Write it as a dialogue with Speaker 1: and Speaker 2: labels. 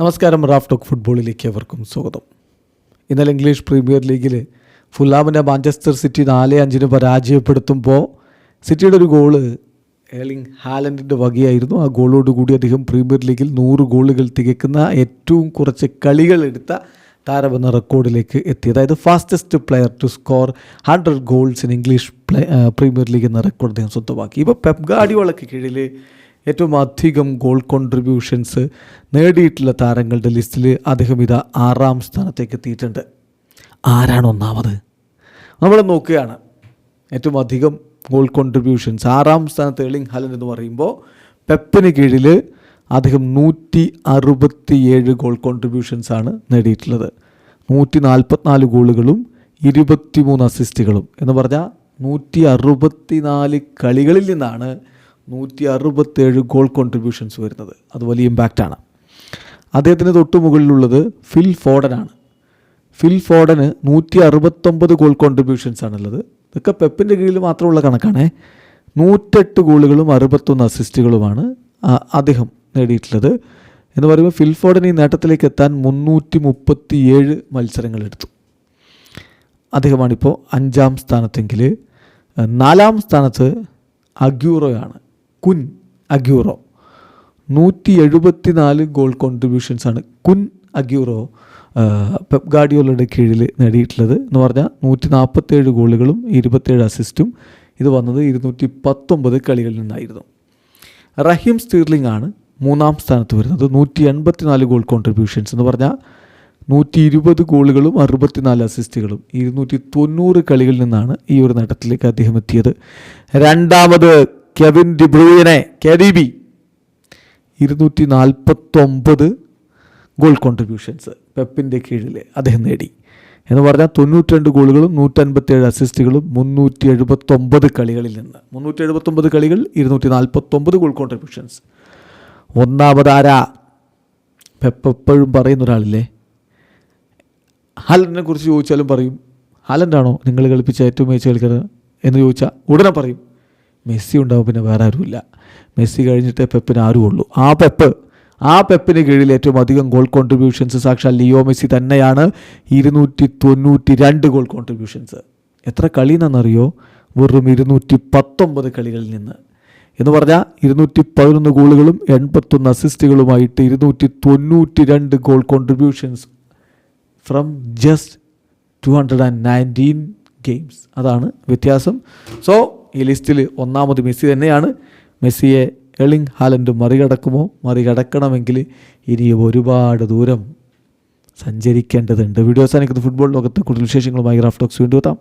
Speaker 1: നമസ്കാരം. Raf talk ഫുട്ബോളിലേക്ക് അവർക്കും സ്വാഗതം. ഇന്നലെ ഇംഗ്ലീഷ് പ്രീമിയർ ലീഗിൽ ഫുള്ളാമിനെ മാഞ്ചസ്റ്റർ സിറ്റി 4-5 പരാജയപ്പെടുത്തുമ്പോൾ സിറ്റിയുടെ ഒരു ഗോള് എർലിംഗ് ഹാലൻഡിൻ്റെ വകയായിരുന്നു. ആ ഗോളോടുകൂടി അദ്ദേഹം പ്രീമിയർ ലീഗിൽ 100 ഗോളുകൾ തികക്കുന്ന ഏറ്റവും കുറച്ച് കളികൾ എടുത്ത താരമെന്ന റെക്കോർഡിലേക്ക് എത്തി. അതായത് fastest player to score 100 goals in English Premier League എന്ന റെക്കോർഡ് അദ്ദേഹം സ്വന്തമാക്കി. ഇപ്പോൾ പെപ് ഗാർഡിയോളയ്ക്ക് കീഴിൽ ഏറ്റവും അധികം ഗോൾ കോൺട്രിബ്യൂഷൻസ് നേടിയിട്ടുള്ള താരങ്ങളുടെ ലിസ്റ്റിൽ അദ്ദേഹം ഇതാ 6ാം സ്ഥാനത്തേക്ക് എത്തിയിട്ടുണ്ട്. ആരാണ് ഒന്നാമത്? നമ്മൾ നോക്കുകയാണ്. ഏറ്റവും അധികം ഗോൾ കോൺട്രിബ്യൂഷൻസ് 6ാം സ്ഥാനത്ത് എർലിംഗ് ഹാലൻഡ് എന്ന് പറയുമ്പോൾ പെപ്പിന് കീഴിൽ അദ്ദേഹം 167 ഗോൾ കോൺട്രിബ്യൂഷൻസാണ് നേടിയിട്ടുള്ളത്. 144 ഗോളുകളും 23 അസിസ്റ്റുകളും എന്ന് പറഞ്ഞാൽ 164 കളികളിൽ നിന്നാണ് 167 ഗോൾ കോൺട്രിബ്യൂഷൻസ് വരുന്നത്. അത് വലിയ ഇമ്പാക്റ്റാണ്. അദ്ദേഹത്തിന് തൊട്ടു മുകളിലുള്ളത് ഫിൽ ഫോഡനാണ്. ഫിൽ ഫോഡന് 169 ഗോൾ കോൺട്രിബ്യൂഷൻസ് ആണുള്ളത്. ഇതൊക്കെ പെപ്പിൻ്റെ കീഴിൽ മാത്രമുള്ള കണക്കാണ്. 108 ഗോളുകളും 61 അസിസ്റ്റുകളുമാണ് അദ്ദേഹം നേടിയിട്ടുള്ളത്. എന്ന് പറയുമ്പോൾ ഫിൽ ഫോഡൻ ഈ നേട്ടത്തിലേക്ക് എത്താൻ 337 മത്സരങ്ങളെടുത്തു. അദ്ദേഹമാണിപ്പോൾ 5ാം സ്ഥാനത്തെങ്കിൽ 4ാം സ്ഥാനത്ത് അഗ്യൂറോയാണ്. കുൻ അഗ്യൂറോ 174 ഗോൾ കോൺട്രിബ്യൂഷൻസാണ് കുൻ അഗ്യൂറോ പെപ് ഗാർഡിയോളയുടെ കീഴിൽ നേടിയിട്ടുള്ളത്. എന്ന് പറഞ്ഞാൽ 147 ഗോളുകളും 27 അസിസ്റ്റും. ഇത് വന്നത് 219 കളികളിൽ നിന്നായിരുന്നു. റഹീം സ്റ്റീർലിംഗ് ആണ് 3ാം സ്ഥാനത്ത് വരുന്നത്. 184 ഗോൾ കോൺട്രിബ്യൂഷൻസ് എന്ന് പറഞ്ഞാൽ 120 ഗോളുകളും 64 അസിസ്റ്റുകളും. 290 കളികളിൽ നിന്നാണ് ഈ ഒരു നേട്ടത്തിലേക്ക് അദ്ദേഹം എത്തിയത്. രണ്ടാമത് Kevin De Bruyne KDB 249 goal contributions പെപ്പിൻ്റെ കീഴിൽ അദ്ദേഹം നേടി. എന്ന് പറഞ്ഞാൽ 92 ഗോളുകളും 157 അസിസ്റ്റുകളും 379 കളികളിൽ നിന്ന്. 379 കളികൾ 249 ഗോൾ കോൺട്രിബ്യൂഷൻസ്. ഒന്നാമതാരാ? പെപ്പ് എപ്പോഴും പറയുന്ന ഒരാളില്ലേ, ഹാലൻഡിനെ കുറിച്ച് ചോദിച്ചാലും പറയും ഹാലൻഡാണോ നിങ്ങൾ കളിപ്പിച്ച ഏറ്റവും മികച്ച കളിക്കാരൻ എന്ന് ചോദിച്ചാൽ ഉടനെ പറയും മെസ്സി ഉണ്ടാവും, പിന്നെ വേറെ ആരുമില്ല. മെസ്സി കഴിഞ്ഞിട്ടേ പെപ്പിന് ആരുമുള്ളൂ. ആ പെപ്പിന് കീഴിൽ ഏറ്റവും അധികം ഗോൾ കോൺട്രിബ്യൂഷൻസ് സാക്ഷാൽ ലിയോ മെസ്സി തന്നെയാണ്. 292 ഗോൾ കോൺട്രിബ്യൂഷൻസ്. എത്ര കളിയെന്നറിയോ? വെറും 219 കളികളിൽ നിന്ന്. എന്ന് പറഞ്ഞാൽ 211 ഗോളുകളും 81 അസിസ്റ്റുകളുമായിട്ട് 292 goal contributions from just 219 games. അതാണ് വ്യത്യാസം. സോ ഈ ലിസ്റ്റിൽ ഒന്നാമത് മെസ്സി തന്നെയാണ്. മെസ്സിയെ എർലിംഗ് ഹാലൻഡ് മറികടക്കുമോ? മറികടക്കണമെങ്കിൽ ഇനിയും ഒരുപാട് ദൂരം സഞ്ചരിക്കേണ്ടതുണ്ട്. വീഡിയോ അവസാനിക്കുന്ന ഫുട്ബോൾ ലോകത്തെ കൂടുതൽ വിശേഷങ്ങളുമായി റാഫ് ടോക്സ് വീണ്ടും എത്താം.